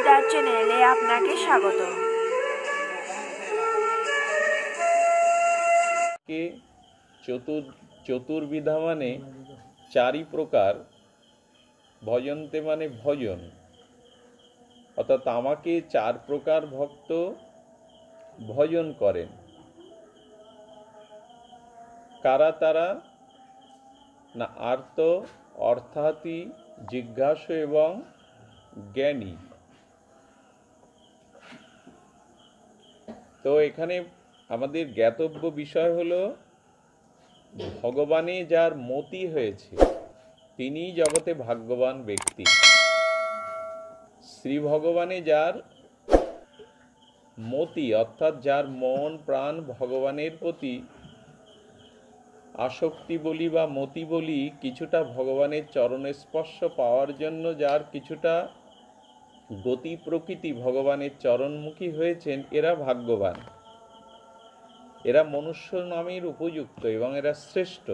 গীতার চ্যানেলে আপনাকে স্বাগত। চতুর্বিধা মানে চারি প্রকার, ভজন্তে মানে ভজন, অর্থাৎ আমাকে চার প্রকার ভক্ত ভজন করেন। কারা তারা না? আর্ত, অর্থাৎই, জিজ্ঞাসু এবং জ্ঞানী। তো এখানে আমাদের জ্ঞাতব্য বিষয় হলো ভগবানে যার মতি হয়েছে তিনি জগতে ভাগ্যবান ব্যক্তি। শ্রী ভগবানে যার মতি অর্থাৎ যার মন প্রাণ ভগবানের প্রতি আসক্তি বলি বা মতি বলি, কিছুটা ভগবানের চরণে স্পর্শ পাওয়ার জন্য যার কিছুটা গতি প্রকৃতি ভগবানের চরণমুখী হয়েছেন, এরা ভাগ্যবান, এরা মনুষ্য নামের উপযুক্ত এবং এরা শ্রেষ্ঠ।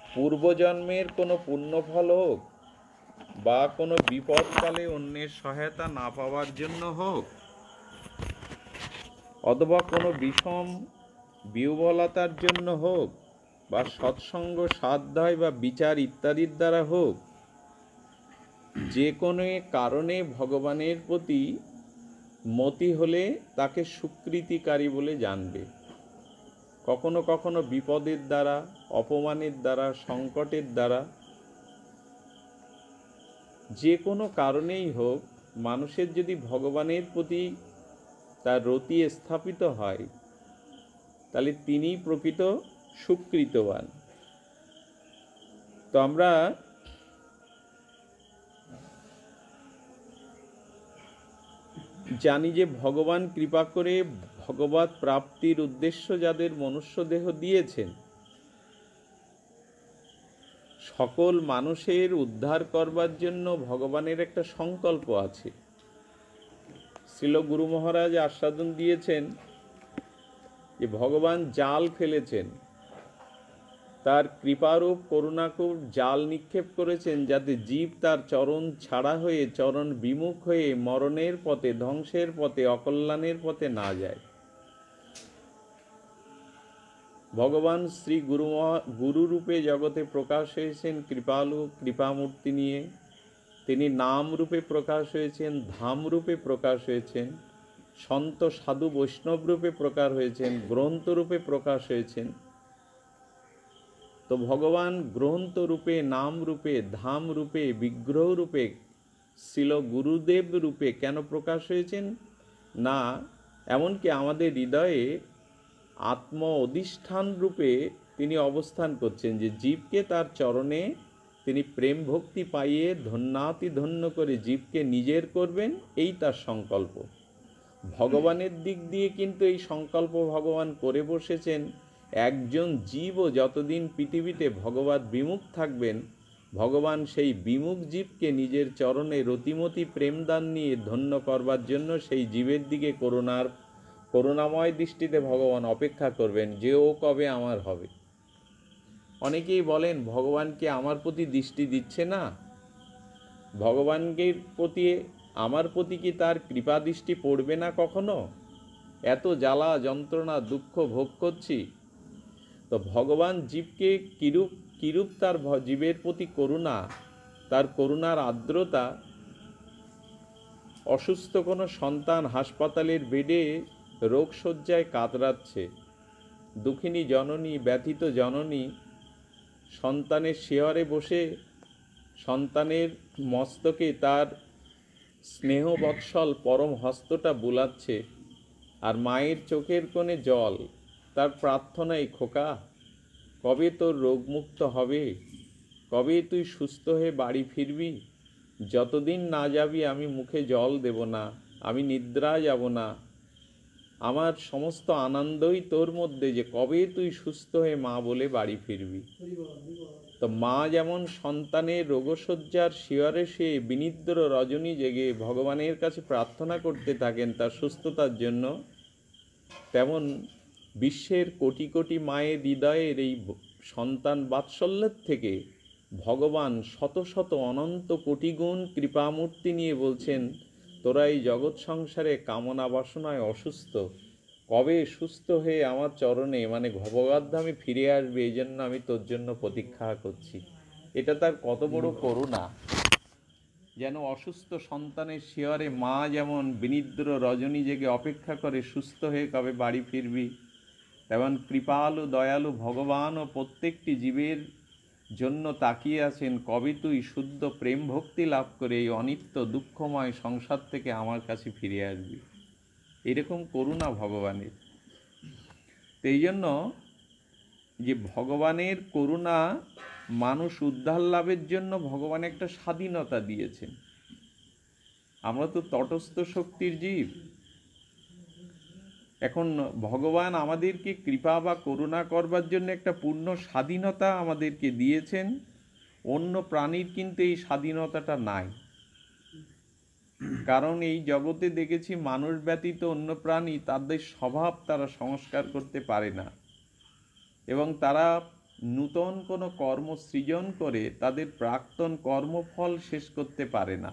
পূর্বজন্মের কোনো পুণ্যফল হোক বা কোনো বিপদকালে অন্যের সহায়তা না পাওয়ার জন্য হোক, অথবা কোনো বিষম বিহ্বলতার জন্য হোক, বা সৎসঙ্গ সাধ্যায় বা বিচার ইত্যাদির দ্বারা হোক, যে কোনো কারণে ভগবানের প্রতি মতি হলে তাকে সুকৃতিকারী বলে জানবে। কখনো কখনো বিপদের দ্বারা, অপমানের দ্বারা, সংকটের দ্বারা, যে কোনো কারণেই হোক, মানুষের যদি ভগবানের প্রতি তার রতি স্থাপিত হয়, তাহলে তিনি প্রকৃত সুকৃতবান। তো আমরা জানি যে ভগবান কৃপা করে ভগবৎ প্রাপ্তির উদ্দেশ্য যাদের মনুষ্য দেহ দিয়েছেন, সকল মানুষের উদ্ধার করবার জন্য ভগবানের একটা সংকল্প আছে। শ্রীল গুরু মহারাজ আস্বাদন দিয়েছেন যে ভগবান জাল ফেলেছেন, তার কৃপারূপ করুণাকূপ জাল নিক্ষেপ করেছেন, যাতে জীব তার চরণ ছাড়া হয়ে, চরণ বিমুখ হয়ে মরণের পথে, ধ্বংসের পথে, অকল্যাণের পথে না যায়। ভগবান শ্রী গুরু রূপে জগতে প্রকাশ হয়েছেন কৃপালু, কৃপামূর্তি নিয়ে। তিনি নাম রূপে প্রকাশ হয়েছেন, ধাম রূপে প্রকাশ হয়েছেন, সন্ত সাধু বৈষ্ণব রূপে প্রকাশ হয়েছেন, গ্রন্থ রূপে প্রকাশ হয়েছেন। তো ভগবান গ্রন্থ রূপে, নাম রূপে, ধাম রূপে, বিগ্রহ রূপে, শ্রীল গুরুদেব রূপে কেন প্রকাশ হয়েছেন? না, এমনকি আমাদের হৃদয়ে আত্ম অধিষ্ঠান রূপে তিনি অবস্থান করছেন, যে জীবকে তার চরণে তিনি প্রেম ভক্তি পাইয়ে ধন্যাতি ধন্য করে জীবকে নিজের করবেন, এই তার সংকল্প। ভগবানের দিক দিয়ে কিন্তু এই সংকল্প ভগবান করে বসেছেন। একজন জীবও যতদিন পৃথিবীতে ভগবৎ বিমুখ থাকবেন, ভগবান সেই বিমুখ জীবকে নিজের চরণে রতিমতি প্রেমদান নিয়ে ধন্য করবার জন্য সেই জীবের দিকে করুণাময় দৃষ্টিতে ভগবান অপেক্ষা করবেন, যে ও কবে আমার হবে। অনেকেই বলেন ভগবানকে আমার প্রতি দৃষ্টি দিচ্ছে না, ভগবানকে প্রতি আমার প্রতি কি তার কৃপা দৃষ্টি পড়বে না কখনো? এত জ্বালা যন্ত্রণা দুঃখ ভোগ করছি। তো ভগবান জীবকে কিরূপ তার জীবের প্রতি করুণা, তার করুণার আর্দ্রতা। অসুস্থ কোনো সন্তান হাসপাতালের বেডে রোগশয্যায় কাতরাচ্ছে, দুঃখিনী জননী, ব্যথিত জননী সন্তানের শিয়রে বসে সন্তানের মস্তকে তার স্নেহবৎসল পরম হস্তটা বুলাচ্ছে, আর মায়ের চোখের কোণে জল। তার প্রার্থনাই, খোকা কবে তোর রোগমুক্ত হবে, কবে তুই সুস্থ হয়ে বাড়ি ফিরবি? যতদিন না যাবি আমি মুখে জল দেব না, আমি নিদ্রা যাব না। আমার সমস্ত আনন্দই তোর মধ্যে, যে কবে তুই সুস্থ হয়ে মা বলে বাড়ি ফিরবি। তো মা যেমন সন্তানের রোগশয্যার শিয়রে সে বিনিদ্র রজনী জেগে ভগবানের কাছে প্রার্থনা করতে থাকেন তার সুস্থতার জন্য, তেমন বিশ্বের কোটি কোটি মায়ের হৃদয়ের এই সন্তান বাৎসল্যের থেকে ভগবান শত শত অনন্ত কোটিগুণ কৃপামূর্তি নিয়ে বলছেন, তোরা এই জগৎ সংসারে কামনা বাসনায় অসুস্থ, কবে সুস্থ হয়ে আমার চরণে মানে ভগবদ্ধামে ফিরে আসবে, এই জন্য আমি তোর জন্য প্রতীক্ষা করছি। এটা তার কত বড় করুণা! যেন অসুস্থ সন্তানের শিয়রে মা যেমন বিনিদ্র রজনী জেগে অপেক্ষা করে সুস্থ হয়ে কবে বাড়ি ফিরবি, তেমন কৃপালু দয়ালু ভগবানও প্রত্যেকটি জীবের জন্য তাকিয়ে আছেন, কবে তুই শুদ্ধ প্রেম ভক্তি লাভ করে এই অনিত্য দুঃখময় সংসার থেকে আমার কাছে ফিরে আসবি। এরকম করুণা ভগবানের। তো এই জন্য যে ভগবানের করুণা, মানুষ উদ্ধার লাভের জন্য ভগবান একটা স্বাধীনতা দিয়েছেন। আমরা তো তটস্থ শক্তির জীব। এখন ভগবান আমাদেরকে কৃপা বা করুণা করবার জন্য একটা পূর্ণ স্বাধীনতা আমাদেরকে দিয়েছেন। অন্য প্রাণীর কিন্তু এই স্বাধীনতাটা নাই। কারণ এই জগতে দেখেছি মানুষ ব্যতীত অন্য প্রাণী তাদের স্বভাব তারা সংস্কার করতে পারে না, এবং তারা নূতন কোনো কর্ম সৃজন করে তাদের প্রাক্তন কর্মফল শেষ করতে পারে না।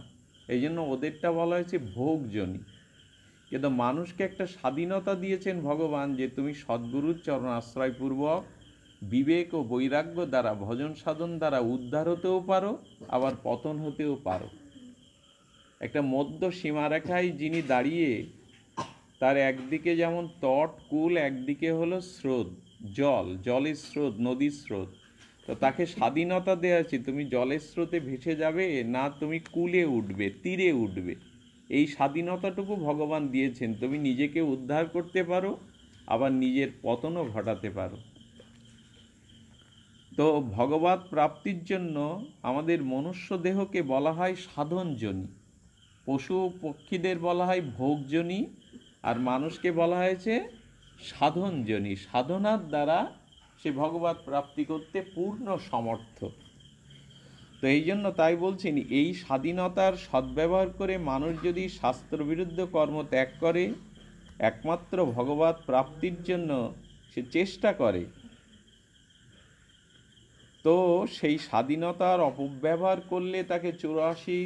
এই জন্য ওদেরটা বলা হয়েছে ভোগজনী। কিন্তু মানুষকে একটা স্বাধীনতা দিয়েছেন ভগবান, যে তুমি সদ্গুরুর চরণ আশ্রয়পূর্বক বিবেক ও বৈরাগ্য দ্বারা ভজন সাধন দ্বারা উদ্ধার হতেও পারো, আবার পতন হতেও পারো। একটা মধ্য সীমারেখায় যিনি দাঁড়িয়ে, তার একদিকে যেমন তট কূল, একদিকে হলো স্রোত, জলের স্রোত, নদীর স্রোত। তো তাকে স্বাধীনতা দেওয়া আছে, তুমি জলের স্রোতে ভেসে যাবে না তুমি কূলে উঠবে, তীরে উঠবে। এই স্বাধীনতাটুকু ভগবান দিয়েছেন। তুমি নিজেকে উদ্ধার করতে পারো, আবার নিজের পতনও ঘটাতে পারো। তো ভগবৎ প্রাপ্তির জন্য আমাদের মনুষ্য দেহকে বলা হয় সাধনজনী, পশু পক্ষীদের বলা হয় ভোগজনী, আর মানুষকে বলা হয়েছে সাধনজনী। সাধনার দ্বারা সে ভগবৎ প্রাপ্তি করতে পূর্ণ সমর্থ। তো এই জন্য তাই বলছেন, এই স্বাধীনতার সদ্ব্যবহার করে মানুষ যদি শাস্ত্রবিরুদ্ধ কর্ম ত্যাগ করে, একমাত্র ভগবৎ প্রাপ্তির জন্য সে চেষ্টা করে, তো সেই স্বাধীনতার অপব্যবহার করলে তাকে 84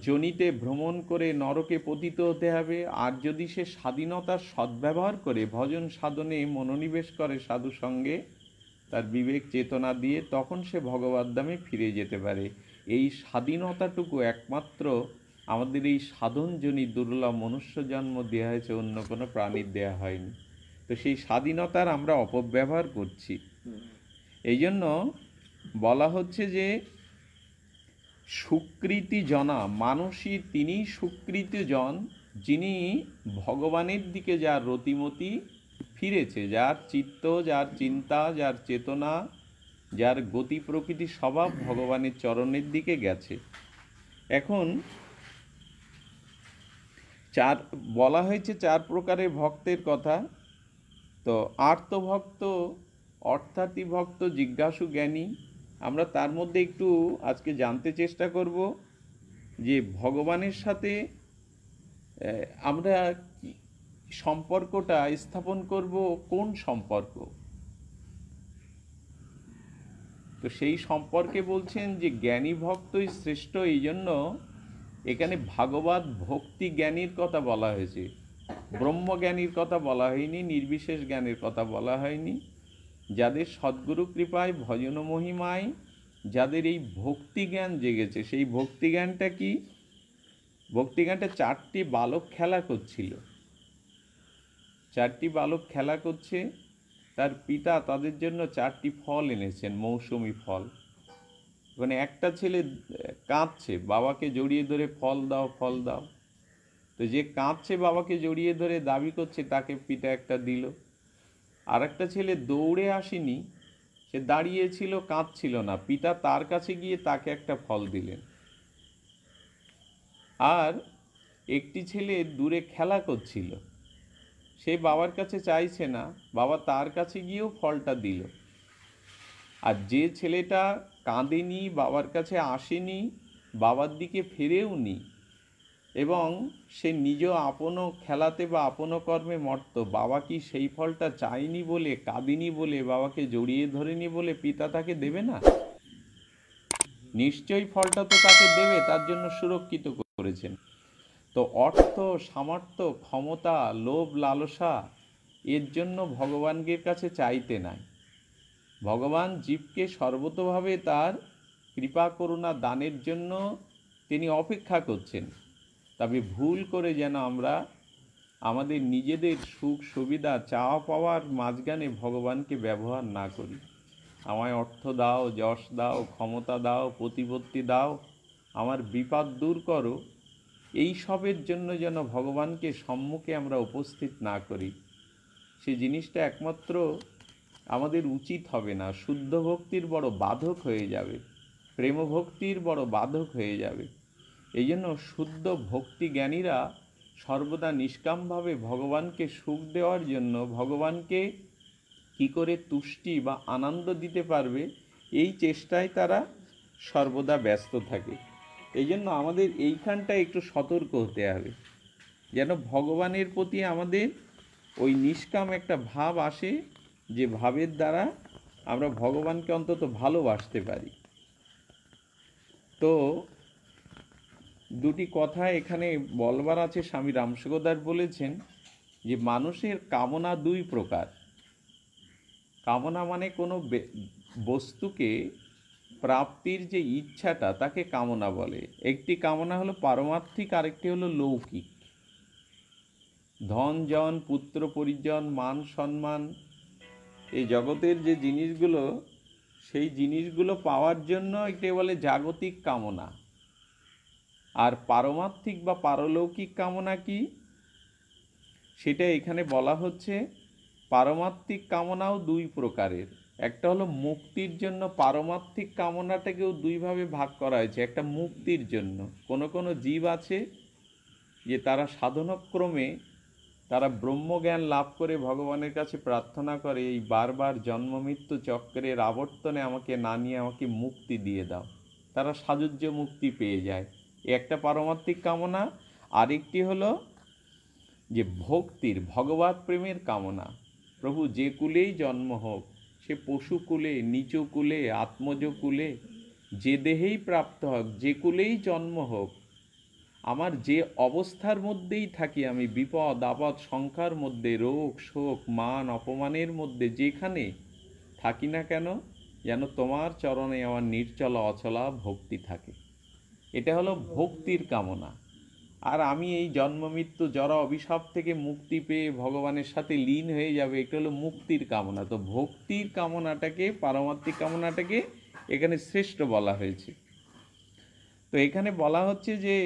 জনিতে ভ্রমণ করে নরকে পতিত হতে হবে। আর যদি সে স্বাধীনতার সদ্ব্যবহার করে ভজন সাধনে মনোনিবেশ করে সাধু সঙ্গে, তার বিবেক চেতনা দিয়ে, তখন সে ভগবদ্ধামে ফিরে যেতে পারে। এই স্বাধীনতাটুকু একমাত্র আমাদের এই সাধনজনী দুর্লভ মনুষ্য জন্ম দেওয়া হয়েছে, অন্য কোনো প্রাণীর দেওয়া হয়নি। তো সেই স্বাধীনতার আমরা অপব্যবহার করছি। এই জন্য বলা হচ্ছে যে সুকৃতি জনা, মানুষই তিনি সুকৃতি জন, যিনি ভগবানের দিকে যার রতিমতি ফিরেছে, যার চিত্ত, যার চিন্তা, যার চেতনা, যার গতি প্রকৃতি স্বভাব ভগবানের চরণের দিকে গেছে। এখন বলা হয়েছে 4 প্রকারের ভক্তের কথা। তো আর্তভক্ত, অর্থাৎই ভক্ত, জিজ্ঞাসু, জ্ঞানী। আমরা তার মধ্যে একটু আজকে জানতে চেষ্টা করব যে ভগবানের সাথে আমরা সম্পর্কটা স্থাপন করব, কোন সম্পর্ক। তো সেই সম্পর্কে বলছেন যে জ্ঞানী ভক্তই শ্রেষ্ঠ। এই জন্য এখানে ভাগবত ভক্তি জ্ঞানীর কথা বলা হয়েছে, ব্রহ্মজ্ঞানীর কথা বলা হয়নি, নির্বিশেষ জ্ঞানের কথা বলা হয়নি। যাদের সদ্গুরু কৃপায় ভজন মহিমায় যাদের এই ভক্তি জ্ঞান জেগেছে, সেই ভক্তি জ্ঞানটা কি? ভক্তি জ্ঞানটা 4টি বালক খেলা করছিল। 4টি বালক খেলা করছে, তার পিতা তাদের জন্য 4টি ফল এনেছেন, মৌসুমি ফল। মানে একটা ছেলে কাঁদছে, বাবাকে জড়িয়ে ধরে ফল দাও, ফল দাও। তো যে কাঁদছে, বাবাকে জড়িয়ে ধরে দাবি করছে, তাকে পিতা একটা দিল। আর একটা ছেলে দৌড়ে আসেনি, সে দাঁড়িয়েছিল, কাঁদছিল না, পিতা তার কাছে গিয়ে তাকে একটা ফল দিলেন। আর একটি ছেলে দূরে খেলা করছিল, সে বাবার কাছে চাইছে না, বাবা তার কাছে গিয়েও ফলটা দিল। আর যে ছেলেটা কাঁদেনি, বাবার কাছে আসেনি, বাবার দিকে ফিরেও নি, এবং সে নিজ আপন খেলাতে বা আপন কর্মে মর্ত। বাবা কি সেই ফলটা চায়নি বলে, কাঁদিনি বলে, বাবাকে জড়িয়ে ধরেনি বলে পিতা তাকে দেবে না? নিশ্চয়ই ফলটা তো তাকে দেবে, তার জন্য সুরক্ষিত করেছেন। তো অর্থ, সামর্থ্য, ক্ষমতা, লোভ, লালসা এর জন্য ভগবানের কাছে চাইতে নাই। ভগবান জীবকে সর্বতোভাবে তার কৃপা করুণা দানের জন্য তিনি অপেক্ষা করছেন। তবে ভুল করে যেন আমরা আমাদের নিজেদের সুখ সুবিধা চাওয়া পাওয়ার মাঝখানে ভগবানকে ব্যবহার না করি। আমায় অর্থ দাও, যশ দাও, ক্ষমতা দাও, প্রতিপত্তি দাও, আমার বিপদ দূর করো, এই সবের জন্য যেন ভগবানকে সম্মুখে আমরা উপস্থিত না করি। সে জিনিসটা একমাত্র আমাদের উচিত হবে না। শুদ্ধ ভক্তির বড় বাধক হয়ে যাবে, প্রেম ভক্তির বড় বাধক হয়ে যাবে। এই জন্য শুদ্ধ ভক্তি জ্ঞানীরা সর্বদা নিষ্কামভাবে ভগবানকে সুখ দেওয়ার জন্য, ভগবানকে কি করে তুষ্টি বা আনন্দ দিতে পারবে এই চেষ্টায় তারা সর্বদা ব্যস্ত থাকে। এই জন্য আমাদের এইখানটায় একটু সতর্ক হতে হবে, যেন ভগবানের প্রতি আমাদের ওই নিষ্কাম একটা ভাব আসে, যে ভাবের দ্বারা আমরা ভগবানকে অন্তত ভালোবাসতে পারি। তো দুটি কথা এখানে বলবার আছে। স্বামী রামসুগদার বলেছেন যে মানুষের কামনা দুই প্রকার। কামনা মানে কোনো বস্তুকে প্রাপ্তির যে ইচ্ছাটা, তাকে কামনা বলে। একটি কামনা হলো পারমার্থিক, আরেকটি হলো লৌকিক। ধন জন, পুত্র পরিজন, মান সম্মান, এই জগতের যে জিনিসগুলো, সেই জিনিসগুলো পাওয়ার জন্য একে বলে জাগতিক কামনা। আর পারমার্থিক বা পারলৌকিক কামনা কি, সেটা এখানে বলা হচ্ছে। পারমার্থিক কামনাও দুই প্রকারের। একটা হলো মুক্তির জন্য, পারমার্থিক কামনাটাকেও দুইভাবে ভাগ করা হয়েছে। একটা মুক্তির জন্য, কোনো কোনো জীব আছে যে তারা সাধনক্রমে তারা ব্রহ্মজ্ঞান লাভ করে ভগবানের কাছে প্রার্থনা করে, এই বারবার জন্ম মৃত্যু চক্রের আবর্তনে আমাকে না নিয়ে আমাকে মুক্তি দিয়ে দাও। তারা সাযুজ্য মুক্তি পেয়ে যায়। একটা পারমার্থিক কামনা। আরেকটি হলো যে ভক্তির, ভগবৎ প্রেমের কামনা। প্রভু যে কুলেই জন্ম হোক, সে পশু কুলে, নিচু কুলে, আত্মজ কুলে, যে দেহেই প্রাপ্ত হোক, যে কুলেই জন্ম হোক, আমার যে অবস্থার মধ্যেই থাকি আমি, বিপদ আপদ সংখ্যার মধ্যে, রোগ শোক মান অপমানের মধ্যে যেখানে থাকি না কেন, যেন তোমার চরণে আমার নির্চলা অচলা ভক্তি থাকে। এটা হলো ভক্তির কামনা। আর আমি এই জন্ম মৃত্যু জরা অভিশাপ থেকে মুক্তি পেয়ে ভগবানের সাথে লীন হয়ে যাবে, এটা হলো মুক্তির কামনা। তো ভক্তির কামনাটাকে, পারমার্থিক কামনাটাকে এখানে শ্রেষ্ঠ বলা হয়েছে। তো এখানে বলা হচ্ছে যে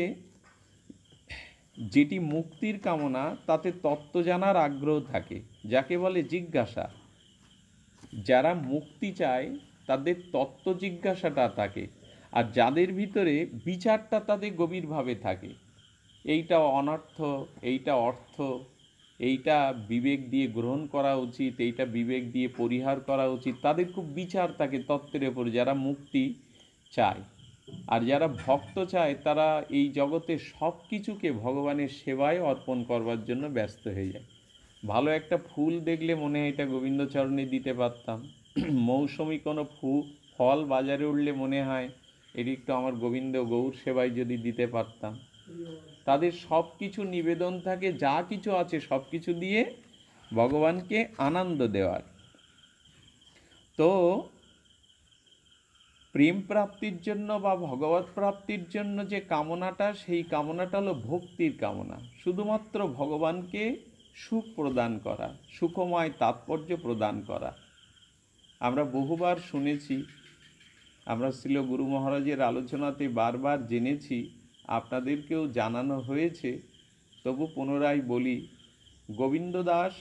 যেটি মুক্তির কামনা, তাতে তত্ত্ব জানার আগ্রহ থাকে, যাকে বলে জিজ্ঞাসা। যারা মুক্তি চায় তাদের তত্ত্ব জিজ্ঞাসাটা থাকে, আর যাদের ভিতরে বিচারটা তাদের গভীরভাবে থাকে, এইটা অনর্থ, এইটা অর্থ, এইটা বিবেক দিয়ে গ্রহণ করা উচিত, এইটা বিবেক দিয়ে পরিহার করা উচিত, তাদের খুব বিচার থাকে তত্ত্বের ওপর, যারা মুক্তি চায়। আর যারা ভক্ত চায়, তারা এই জগতে সব কিছুকে ভগবানের সেবায় অর্পণ করবার জন্য ব্যস্ত হয়ে যায়। ভালো একটা ফুল দেখলে মনে হয় এটা গোবিন্দচরণে দিতে পারতাম। মৌসুমি কোনো ফল বাজারে উঠলে মনে হয় এটি একটু আমার গোবিন্দ গৌর সেবায় যদি দিতে পারতাম। তাদের সব কিছু নিবেদন থাকে, যা কিছু আছে সব কিছু দিয়ে ভগবানকে আনন্দ দেওয়ার। তো প্রেম প্রাপ্তির জন্য বা ভগবত প্রাপ্তির জন্য যে কামনাটা, সেই কামনাটা হলো ভক্তির কামনা। শুধুমাত্র ভগবানকে সুখ প্রদান করা, সুখময় তাৎপর্য প্রদান করা। আমরা বহুবার শুনেছি, আমরা শ্রীল গুরু মহারাজের আলোচনাতে বারবার জেনেছি, আপনাদেরকেও জানানো হয়েছে, তবু পুনরায় বলি। গোবিন্দ দাস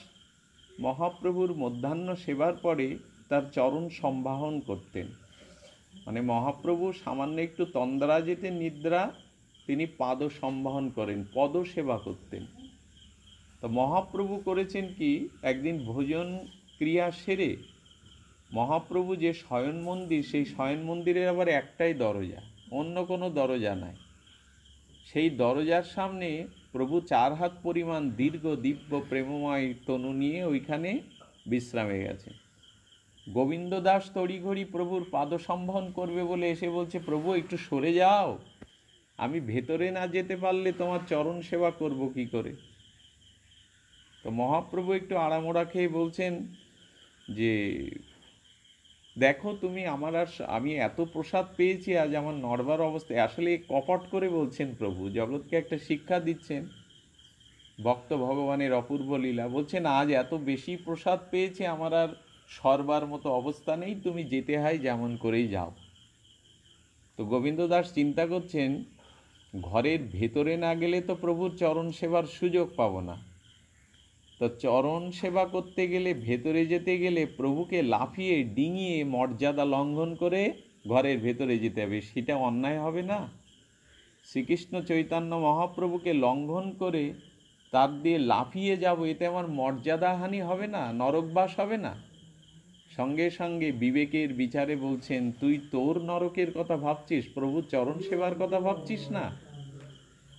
মহাপ্রভুর মধ্যাহ্ন সেবার পরে তার চরণ সম্বাহন করতেন। মানে মহাপ্রভু সামান্য একটু তন্দ্রা যেতে নিদ্রা, তিনি পাদ সম্বাহন করেন, পদ সেবা করতেন। তো মহাপ্রভু করেছেন কি, একদিন ভোজন ক্রিয়া সেরে মহাপ্রভু যে শয়ন মন্দির, সেই শয়ন মন্দিরের আবার একটাই দরজা, অন্য কোনো দরজা নাই। সেই দরজার সামনে প্রভু 4 হাত পরিমাণ দীর্ঘ দিব্য প্রেমময় তনু নিয়ে ওইখানে বিশ্রামে গেছে। গোবিন্দ দাস তড়িঘড়ি প্রভুর পাদসম্বহন করবে বলে এসে বলছে, প্রভু একটু সরে যাও, আমি ভেতরে না যেতে পারলে তোমার চরণ সেবা করব কি করে। তো মহাপ্রভু একটু আড়ামোড়া খেয়ে বলছেন যে, দেখো তুমি আমি এত প্রসাদ পেয়েছি, আজ আমার নড়বার অবস্থায়। আসলে কপট করে বলছেন প্রভু, জগৎকে একটা শিক্ষা দিচ্ছেন। ভক্ত ভগবানের অপূর্ব লীলা। বলছেন, আজ এত বেশি প্রসাদ পেয়েছি, আমার আর সরবার মতো অবস্থা নেই, তুমি যেতে হয় যেমন করেই যাও। তো গোবিন্দ দাস চিন্তা করছেন, ঘরের ভেতরে না গেলে তো প্রভুর চরণ সেবার সুযোগ পাবো না। তো চরণ সেবা করতে গেলে, ভেতরে যেতে গেলে প্রভুকে লাফিয়ে ডিঙিয়ে মর্যাদা লঙ্ঘন করে ঘরের ভেতরে যেতে হবে, সেটা অন্যায় হবে না? শ্রীকৃষ্ণ চৈতন্য মহাপ্রভুকে লঙ্ঘন করে তার দিয়ে লাফিয়ে যাব, এতে আমার মর্যাদাহানি হবে না? নরকবাস হবে না? সঙ্গে সঙ্গে বিবেকের বিচারে বলছেন, তুই তোর নরকের কথা ভাবছিস, প্রভু চরণ সেবার কথা ভাবছিস না?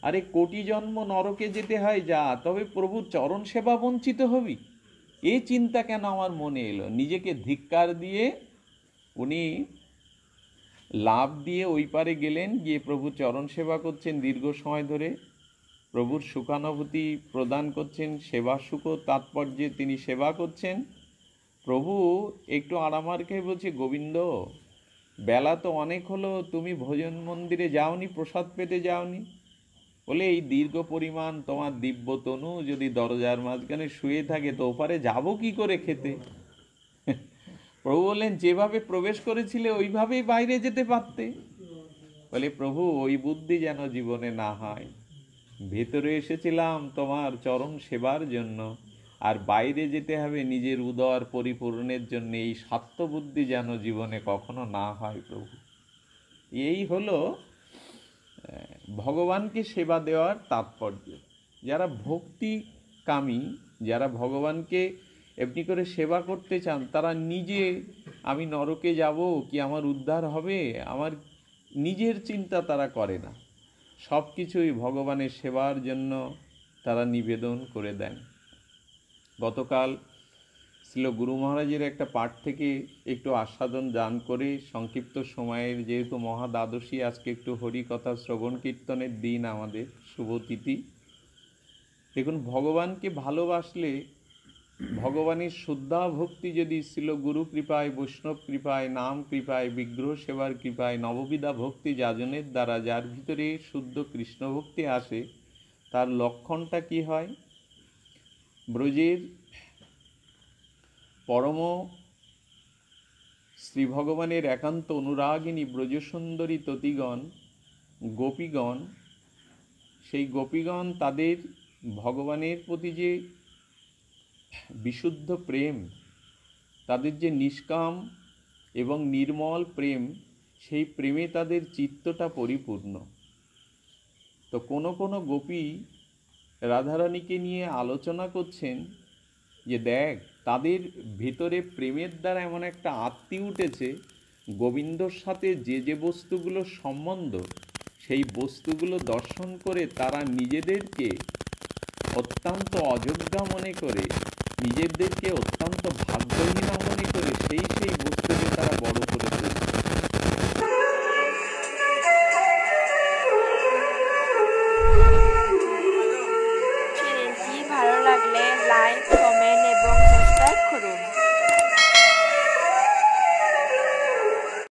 আরে কোটি জন্ম নরকে যেতে হয় যা, তবে প্রভু চরণ সেবা বঞ্চিত হবি? এই চিন্তা কেন আমার মনে এলো? নিজেকে ধিক্কার দিয়ে উনি লাভ দিয়ে ওই পারে গেলেন, গিয়ে প্রভু চরণ সেবা করছেন দীর্ঘ সময় ধরে। প্রভুর সুখানুভূতি প্রদান করছেন, সেবা সুখ তাৎপর্যে তিনি সেবা করছেন। প্রভু একটু আরামার খেয়ে বলছে, গোবিন্দ বেলা তো অনেক হলো, তুমি ভোজন মন্দিরে যাওনি, প্রসাদ পেতে যাওনি? বলে, এই দীর্ঘ পরিমাণ তোমার দিব্য তনু যদি দরজার মাঝখানে শুয়ে থাকে, তো ওপারে যাবো কি করে খেতে? প্রভু বললেন, যেভাবে প্রবেশ করেছিলে ওইভাবেই বাইরে যেতে পারতে। বলে, প্রভু ওই বুদ্ধি যেন জীবনে না হয়। ভেতরে এসেছিলাম তোমার চরণ সেবার জন্য, আর বাইরে যেতে হবে নিজের উদর পরিপূরণের জন্য। এই স্বার্থবুদ্ধি যেন জীবনে কখনো না হয় প্রভু। এই হলো ভগবানকে সেবা দেওয়ার তাৎপর্য। যারা ভক্তিকামী, যারা ভগবানকে এমনি করে সেবা করতে চান, তারা নিজে আমি নরকে যাব কি আমার উদ্ধার হবে, আমার নিজের চিন্তা তারা করে না। সব কিছুই ভগবানের সেবার জন্য তারা নিবেদন করে দেন। গতকাল শ্রীল গুরু মহারাজের একটা পাঠ থেকে একটু আস্বাদন দান করে সংক্ষিপ্ত সময়ের, যেহেতু মহাদ্বাদশী, আজকে একটু হরিকথা শ্রবণ কীর্তনের দিন, আমাদের শুভ তিথি। দেখুন, ভগবানকে ভালোবাসলে, ভগবানের শুদ্ধা ভক্তি যদি শ্রীল গুরু কৃপায়, বৈষ্ণব কৃপায়, নাম কৃপায়, বিগ্রহ সেবার কৃপায়, নববিধা ভক্তি যাজনের দ্বারা যার ভিতরে শুদ্ধ কৃষ্ণ ভক্তি আসে, তার লক্ষণটা কি হয়? ব্রজের পরম শ্রী ভগবানের একান্ত অনুরাগিনী ব্রজসুন্দরী ততিগণ, গোপীগণ, সেই গোপীগণ তাদের ভগবানের প্রতি যে বিশুদ্ধ প্রেম, তাদের যে নিষ্কাম এবং নির্মল প্রেম, সেই প্রেমে তাদের চিত্তটা পরিপূর্ণ। তো কোনো কোনো গোপী রাধারানীকে নিয়ে আলোচনা করছেন যে, দেখ তাদের ভিতরে প্রেমের দ্বারা এমন একটা আত্মি উঠেছে, গোবিন্দর সাথে যে যে বস্তুগুলো সম্বন্ধ, সেই বস্তুগুলো দর্শন করে তারা নিজেদেরকে অত্যন্ত অযোগ্য মনে করে, নিজেদেরকে অত্যন্ত ভাগ্যহীনা মনে করে সেই